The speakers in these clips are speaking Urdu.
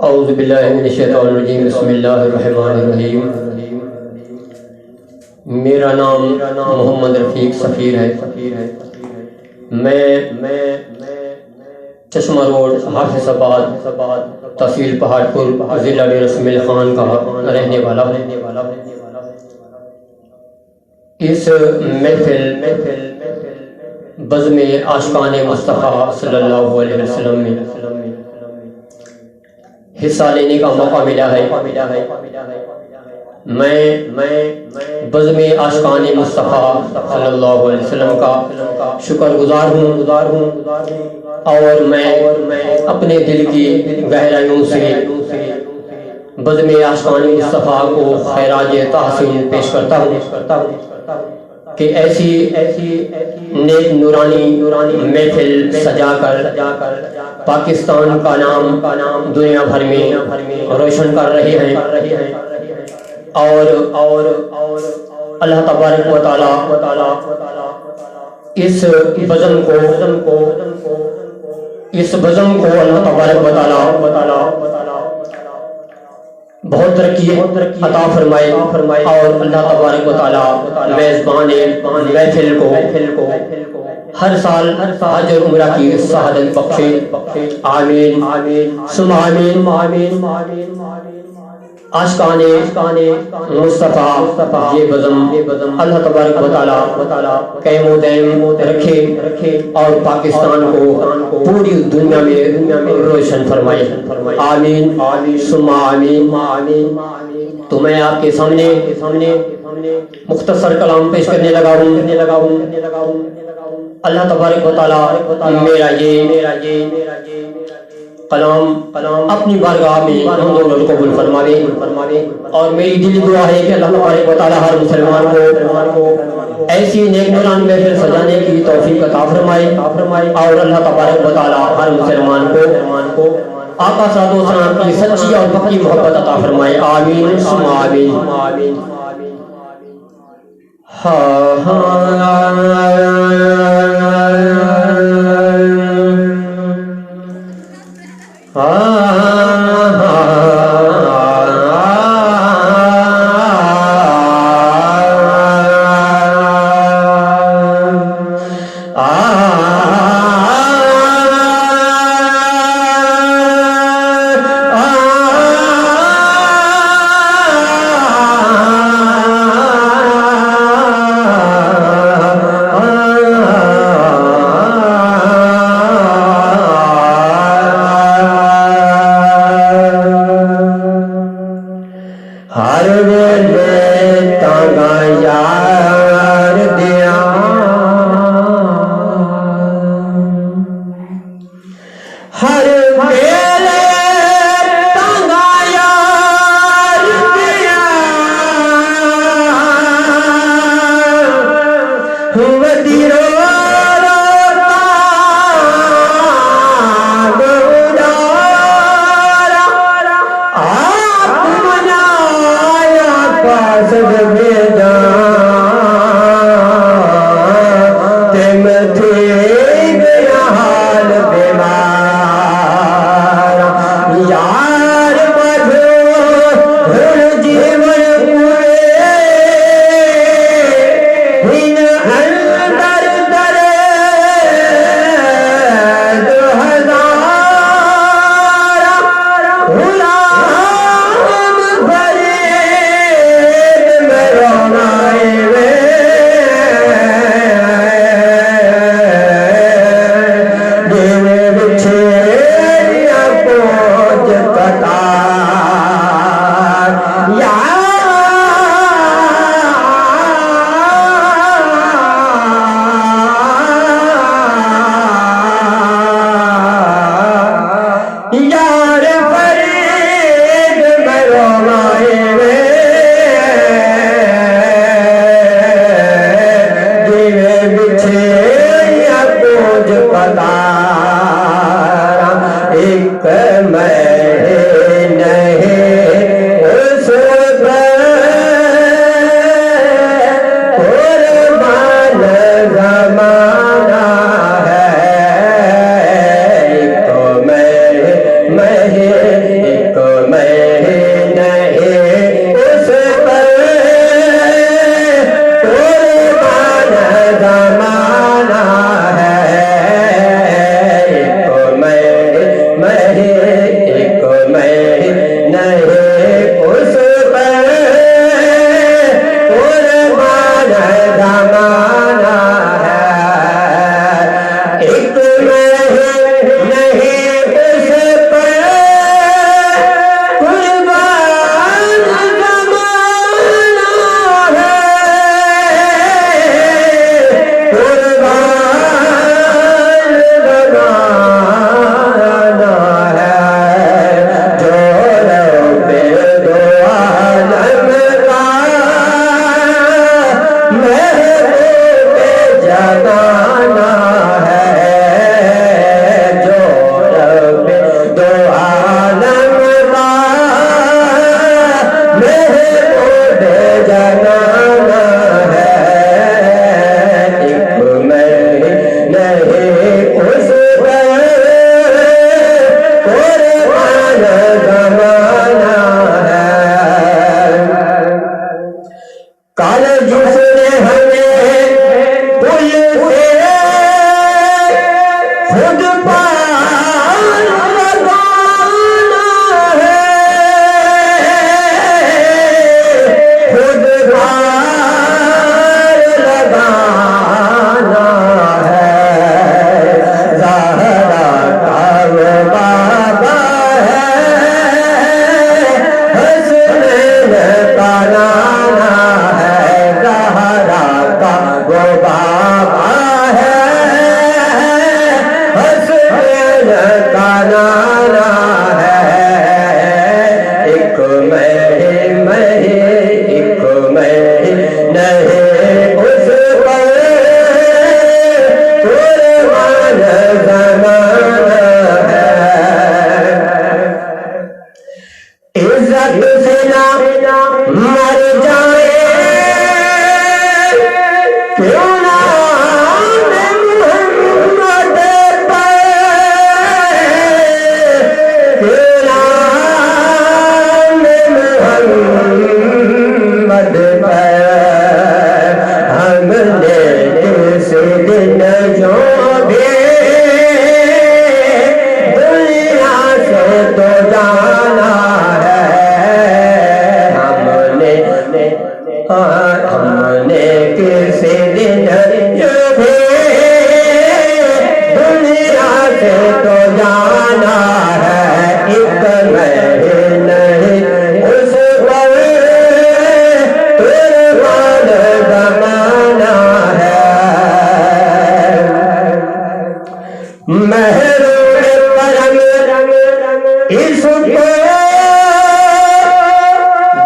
اعوذ باللہ من الشیطان الرجیم، بسم اللہ الرحمن الرحیم۔ میرا نام محمد رفیق سفیر ہے۔ میں چشمہ روڈ، حافظ آباد، تحصیل پہاڑ پور، ضلع ڈیرہ اسماعیل خان کا رہنے والا ہوں۔ اس محفل بزم عاشقان مصطفیٰ صلی اللہ علیہ وسلم میں حصہ لینے کا موقع ملا ہے۔ میں بزم عاشقان مصطفیٰ صلی اللہ علیہ وسلم کا شکر گزار ہوں، اور میں اپنے دل کی گہرائیوں سے بزم عاشقان مصطفیٰ کو خراج تحسین پیش کرتا ہوں کہ ایسی نیک نورانی محفل سجا کر پاکستان کا نام دنیا بھر میں روشن کر رہے ہیں، اور اللہ تبارک و تعالی اس بزم کو اللہ تبارک و تعالی بہت ترقی عطا فرمائے، اور اللہ تبارک و تعالی میزبان محفل کو ہر سال حج اور عمرہ کی سعادت بخشے، آمین ثم آمین۔ عاشقان مصطفیٰ یہ بزم اللہ تبارک و تعالی قائم و دائم رکھے، اور پاکستان کو پوری دنیا میں روشن فرمائے، آمین ثم آمین۔ تو میں آپ کے سامنے مختصر کلام پیش کرنے لگا ہوں۔ اللہ تبارک و تعالی میرا یہ کلام اپنی بارگاہ میں ہم دونوں کو قبول فرماوے، اور میری دلی دعا ہے کہ اللہ تبارک و تعالی ہر مسلمان کو ایسی نیک نورانی محفل سجانے کی توفیق عطا فرمائے، اور اللہ تبارک و تعالی ہر مسلمان کو آقا صلی اللہ علیہ وسلم کی سچی اور پکی محبت عطا فرمائے، آمین ثم آمین۔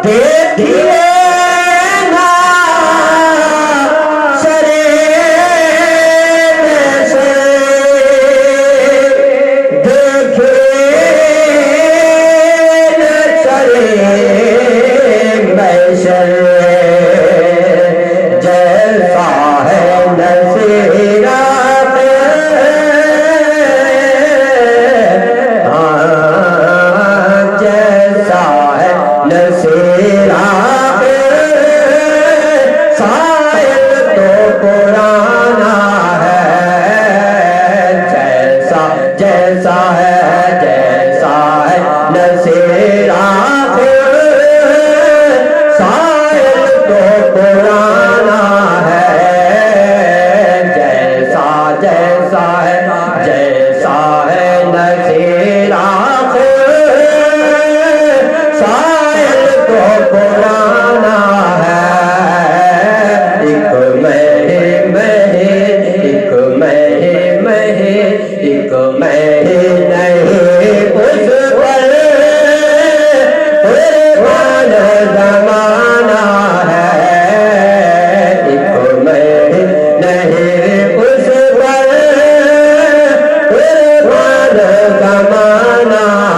دیکھیے نا سرے سے دیکھے نہ چلے محشر جیسا ہے نصیرہ جیسا ہے نصیرہ سائل تو پرانا ہے جیسا جیسا ہے نصیرہ سائل تو پرانا ہے جیسا ہے نصیرہ سائل تو پرانا ہے ایک نہیں اس پر قربان زمانہ ہے ایک نہیں اس پر قربان زمانہ